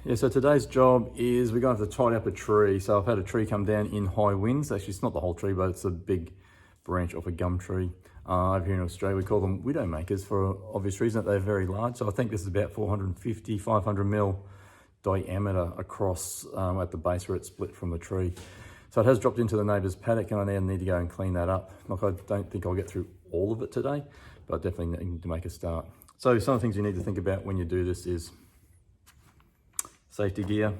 Yeah, so today's job is we're going to have to tidy up a tree. So I've had a tree come down in high winds. Actually, it's not the whole tree, but it's a big branch off a gum tree. Over here in Australia, we call them widow makers for obvious reason that they're very large. So I think this is about 450, 500 mil diameter across at the base where it's split from the tree. So it has dropped into the neighbour's paddock and I now need to go and clean that up. Like, I don't think I'll get through all of it today, but definitely need to make a start. So some of the things you need to think about when you do this is safety gear.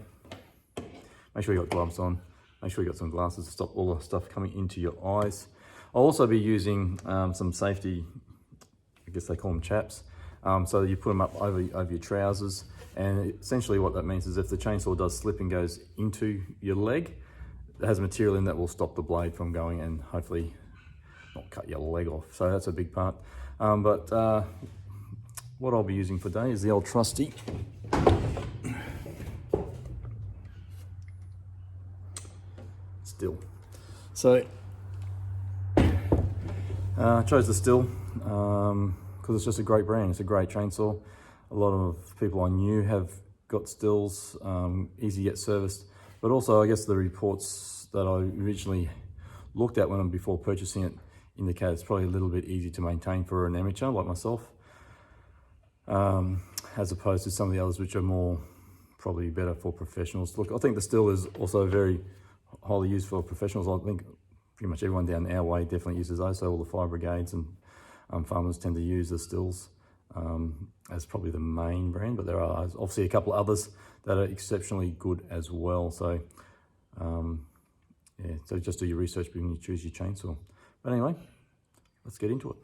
Make sure you got gloves on. Make sure you got some glasses to stop all the stuff coming into your eyes. I'll also be using some safety, I guess they call them chaps. So you put them up over your trousers. And essentially what that means is if the chainsaw does slip and goes into your leg, it has material in that will stop the blade from going and hopefully not cut your leg off. So that's a big part. But what I'll be using for today is the old trusty still. So I chose the still because it's just a great brand. It's a great chainsaw. A lot of people I knew have got stills, easy to get serviced, but also I guess the reports that I originally looked at before purchasing it indicate it's probably a little bit easy to maintain for an amateur like myself, as opposed to some of the others which are more probably better for professionals. Look, I think the still is also very highly used for professionals. I think pretty much everyone down our way definitely uses those. So all the fire brigades and farmers tend to use the stills as probably the main brand, but there are obviously a couple of others that are exceptionally good as well. So yeah, so just do your research when you choose your chainsaw. But anyway, let's get into it.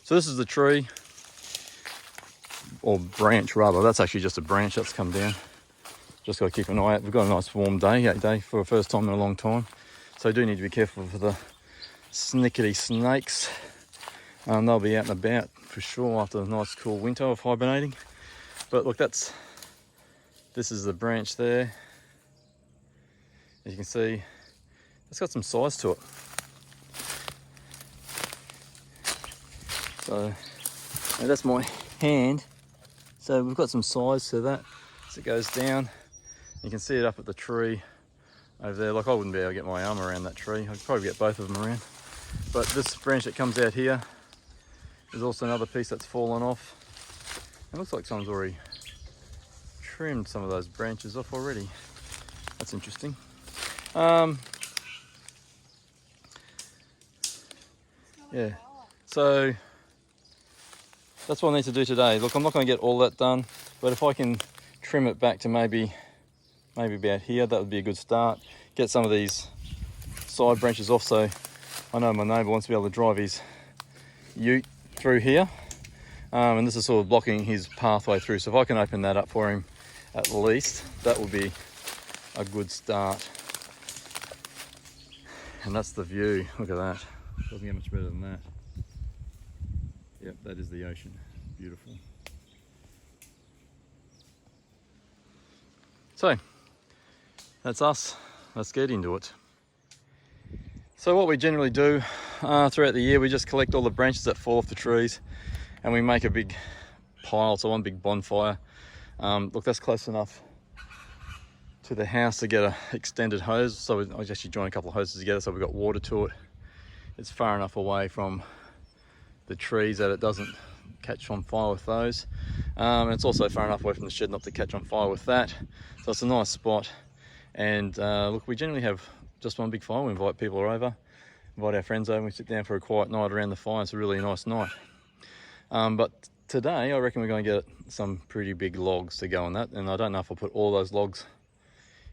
So this is the tree, or branch rather. That's actually just a branch that's come down. Just got to keep an eye out. We've got a nice warm day for the first time in a long time. So I do need to be careful for the snickety snakes. They'll be out and about for sure after a nice cool winter of hibernating. But look, this is the branch there. As you can see, it's got some size to it. So that's my hand. So we've got some size to that as it goes down. You can see it up at the tree over there. Like, I wouldn't be able to get my arm around that tree. I could probably get both of them around. But this branch that comes out here is also another piece that's fallen off. It looks like someone's already trimmed some of those branches off already. That's interesting. Yeah, so that's what I need to do today. Look, I'm not going to get all that done, but if I can trim it back to maybe about here, that would be a good start. Get some of these side branches off, so I know my neighbour wants to be able to drive his ute through here. And this is sort of blocking his pathway through. So if I can open that up for him at least, that will be a good start. And that's the view. Look at that. Doesn't get much better than that. Yep, that is the ocean. Beautiful. So, that's us. Let's get into it. So what we generally do throughout the year, we just collect all the branches that fall off the trees and we make a big pile, so one big bonfire. Look, that's close enough to the house to get an extended hose. So I actually joined a couple of hoses together so we've got water to it. It's far enough away from the trees that it doesn't catch on fire with those. And it's also far enough away from the shed not to catch on fire with that. So it's a nice spot. And look, we generally have just one big fire. We invite people over, invite our friends over, and we sit down for a quiet night around the fire. It's a really nice night. But today, I reckon we're going to get some pretty big logs to go on that. And I don't know if I'll put all those logs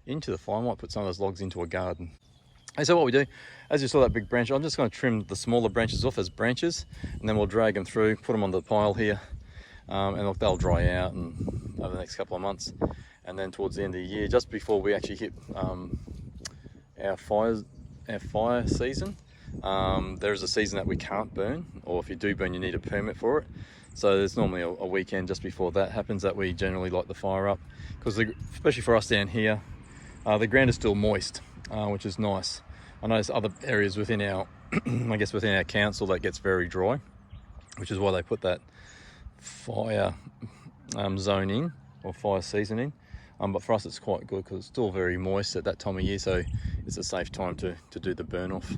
into the fire. I might put some of those logs into a garden. Hey, so what we do, as you saw that big branch, I'm just going to trim the smaller branches off as branches, and then we'll drag them through, put them on the pile here, and look, they'll dry out and over the next couple of months. And then towards the end of the year, just before we actually hit our fire season, there is a season that we can't burn, or if you do burn, you need a permit for it. So there's normally a weekend just before that happens that we generally light the fire up, because especially for us down here, the ground is still moist, which is nice. I know there's other areas within our, I guess within our council, that gets very dry, which is why they put that fire zone in, or fire season in. But for us it's quite good because it's still very moist at that time of year, so it's a safe time to do the burn off.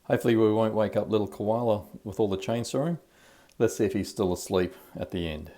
Hopefully we won't wake up little Koala with all the chainsawing. Let's see if he's still asleep at the end.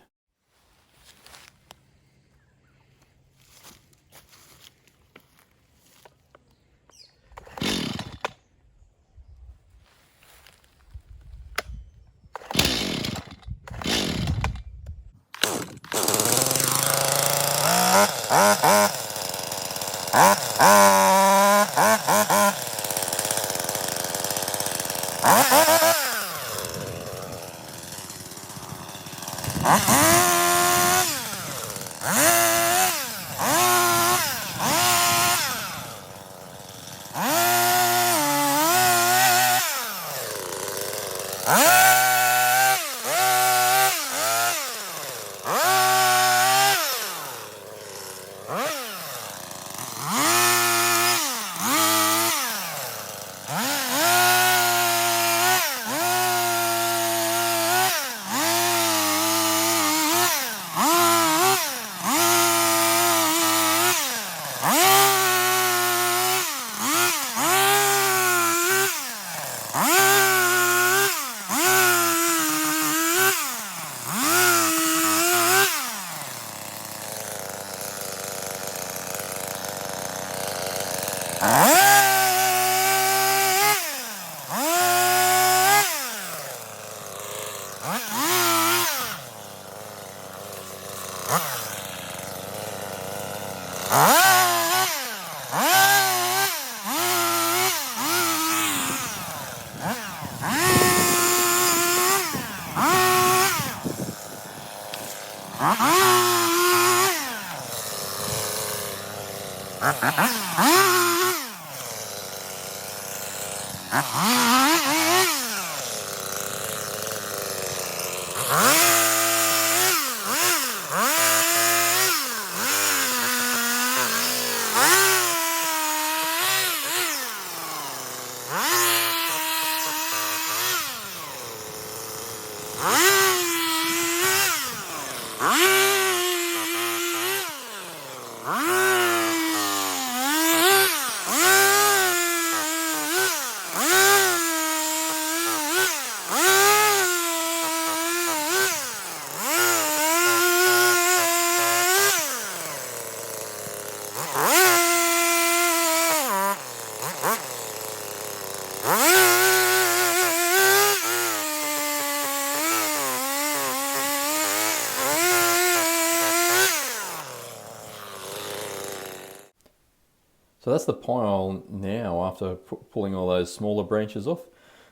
So that's the pile now after pulling all those smaller branches off.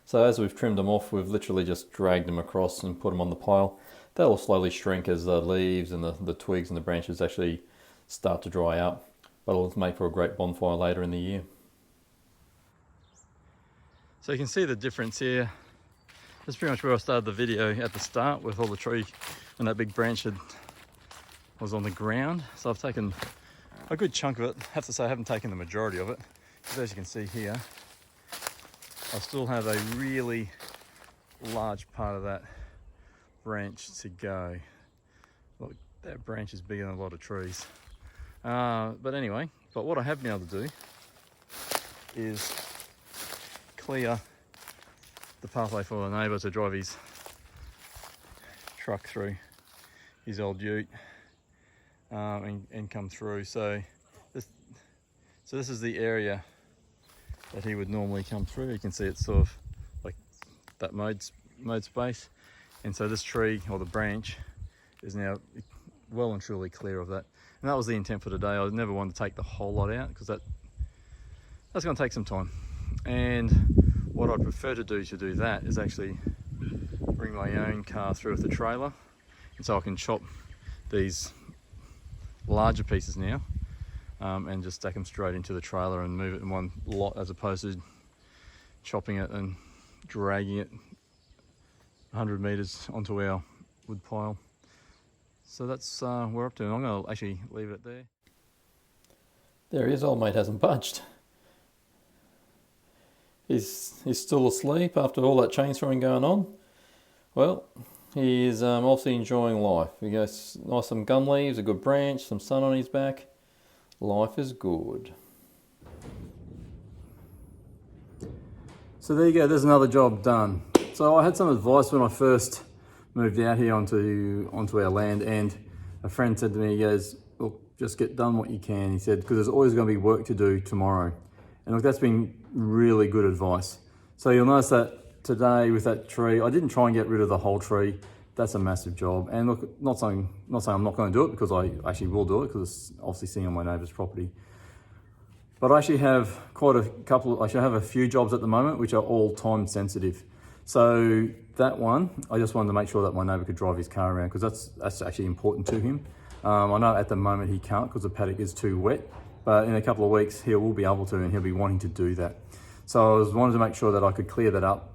So as we've trimmed them off, we've literally just dragged them across and put them on the pile. They'll slowly shrink as the leaves and the twigs and the branches actually start to dry out. But it'll make for a great bonfire later in the year. So you can see the difference here. That's pretty much where I started the video at the start, with all the tree and that big branch was on the ground. So I've taken a good chunk of it. I have to say I haven't taken the majority of it, because as you can see here, I still have a really large part of that branch to go. Look, that branch is bigger than a lot of trees. But anyway, what I have been able to do is clear the pathway for the neighbour to drive his truck through, his old ute, and come through. So this is the area that he would normally come through. You can see it's sort of like that mowed space, and so this tree, or the branch, is now well and truly clear of that. And that was the intent for today. I never wanted to take the whole lot out, because that's going to take some time. And what I'd prefer to do that is actually bring my own car through with the trailer, and so I can chop these larger pieces now, and just stack them straight into the trailer and move it in one lot, as opposed to chopping it and dragging it 100 meters onto our wood pile. So that's what we're up to. I'm going to actually leave it there. There he is, old mate hasn't budged. He's still asleep after all that chain throwing going on. Well, he is obviously enjoying life. He goes nice, some gum leaves, a good branch, some sun on his back. Life is good. So there you go, there's another job done. So I had some advice when I first moved out here onto our land, and a friend said to me, he goes, look, just get done what you can. He said, because there's always going to be work to do tomorrow. And look, that's been really good advice. So you'll notice that today with that tree, I didn't try and get rid of the whole tree. That's a massive job. And look, not saying I'm not going to do it, because I actually will do it, because it's obviously sitting on my neighbour's property. But I actually have a few jobs at the moment, which are all time sensitive. So that one, I just wanted to make sure that my neighbour could drive his car around, because that's actually important to him. I know at the moment he can't because the paddock is too wet, but in a couple of weeks he will be able to, and he'll be wanting to do that. So I wanted to make sure that I could clear that up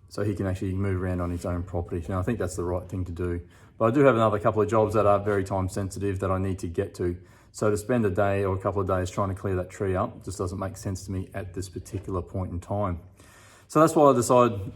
so he can actually move around on his own property. Now I think that's the right thing to do. But I do have another couple of jobs that are very time sensitive that I need to get to. So to spend a day or a couple of days trying to clear that tree up just doesn't make sense to me at this particular point in time. So that's why I decided,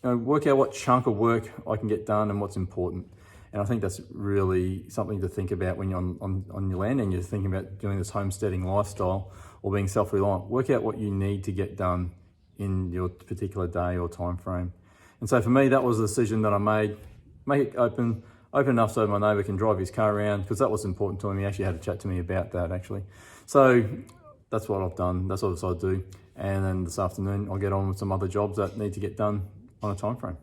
work out what chunk of work I can get done and what's important. And I think that's really something to think about when you're on your land and you're thinking about doing this homesteading lifestyle or being self-reliant. Work out what you need to get done in your particular day or time frame. And so for me, that was the decision that I made. Make it open enough so my neighbour can drive his car around, because that was important to him. He actually had a chat to me about that actually. So that's what I've done. That's what I decided to do. And then this afternoon, I'll get on with some other jobs that need to get done on a time frame.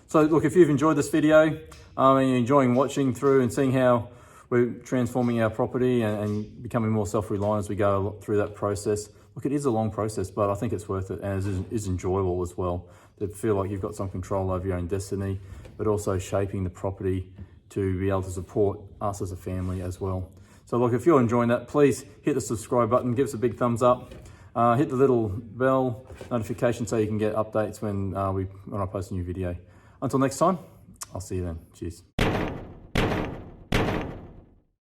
So look, if you've enjoyed this video and you're enjoying watching through and seeing how we're transforming our property and becoming more self-reliant as we go through that process, look, it is a long process, but I think it's worth it, and it is enjoyable as well. To feel like you've got some control over your own destiny, but also shaping the property to be able to support us as a family as well. So look, if you're enjoying that, please hit the subscribe button, give us a big thumbs up, hit the little bell notification so you can get updates when I post a new video. Until next time, I'll see you then. Cheers.